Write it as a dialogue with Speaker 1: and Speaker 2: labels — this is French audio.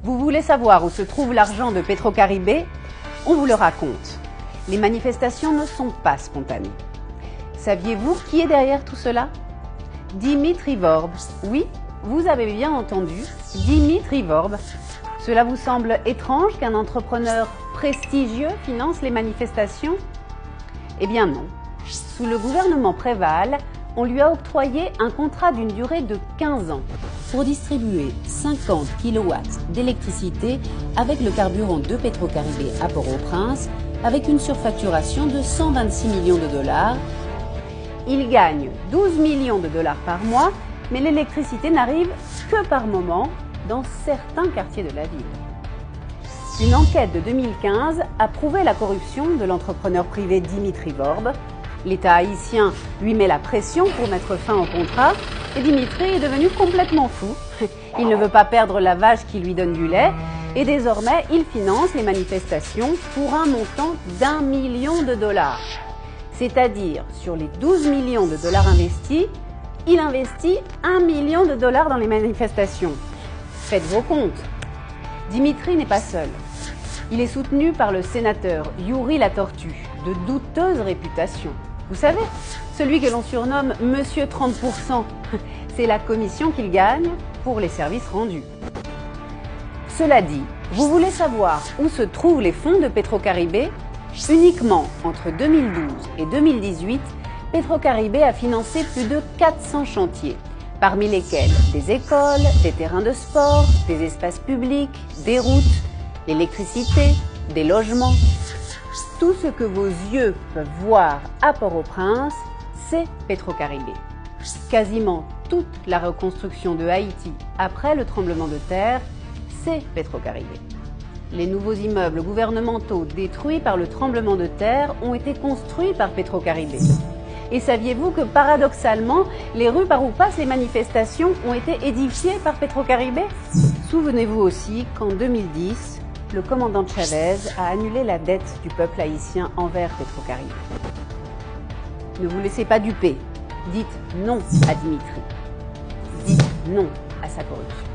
Speaker 1: Vous voulez savoir où se trouve l'argent de Petrocaribé? On vous le raconte. Les manifestations ne sont pas spontanées. Saviez-vous qui est derrière tout cela? Dimitri Vorb. Oui, vous avez bien entendu, Dimitri Vorb. Cela vous semble étrange qu'un entrepreneur prestigieux finance les manifestations? Eh bien non. Sous le gouvernement Préval, on lui a octroyé un contrat d'une durée de 15 ans pour distribuer 50 kW d'électricité avec le carburant de Petrocaribé à Port-au-Prince, avec une surfacturation de 126 millions de dollars. Il gagne 12 millions de dollars par mois, mais l'électricité n'arrive que par moment dans certains quartiers de la ville. Une enquête de 2015 a prouvé la corruption de l'entrepreneur privé Dimitri Vorb. L'État haïtien lui met la pression pour mettre fin au contrat et Dimitri est devenu complètement fou. Il ne veut pas perdre la vache qui lui donne du lait et désormais il finance les manifestations pour un montant d'1 million de dollars. C'est-à-dire, sur les 12 millions de dollars investis, il investit 1 million de dollars dans les manifestations. Faites vos comptes. Dimitri n'est pas seul. Il est soutenu par le sénateur Youri la Tortue, de douteuse réputation. Vous savez, celui que l'on surnomme Monsieur 30%, c'est la commission qu'il gagne pour les services rendus. Cela dit, vous voulez savoir où se trouvent les fonds de Petrocaribé? Uniquement entre 2012 et 2018, Petrocaribé a financé plus de 400 chantiers, parmi lesquels des écoles, des terrains de sport, des espaces publics, des routes, l'électricité, des logements. Tout ce que vos yeux peuvent voir à Port-au-Prince, c'est Petrocaribé. Quasiment toute la reconstruction de Haïti après le tremblement de terre, c'est Petrocaribé. Les nouveaux immeubles gouvernementaux détruits par le tremblement de terre ont été construits par Petrocaribé. Et saviez-vous que paradoxalement, les rues par où passent les manifestations ont été édifiées par Petrocaribé? Souvenez-vous aussi qu'en 2010, le commandant Chavez a annulé la dette du peuple haïtien envers Petrocaribé. Ne vous laissez pas duper. Dites non à Dimitri. Dites non à sa corruption.